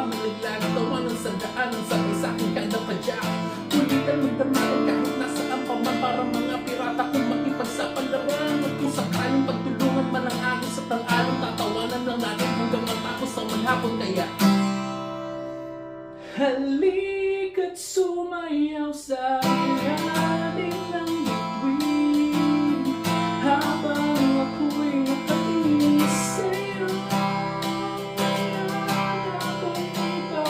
pamaliglag, tawanan sa daanan, sabay sa'kin kada padyak. Kulitan magdamagan kahit nasaan pa man, para mga pirata kung makipagsapalaran. At kung sakaling pagtulungan man ang agos sa tal-alon, tatawanan lang natin hanggang matapos ang maghapon. Kaya halika't sumayaw sa ilalim ng bituin, habang ako'y nakatingin sa'yo. Ngayon ako'y ikaw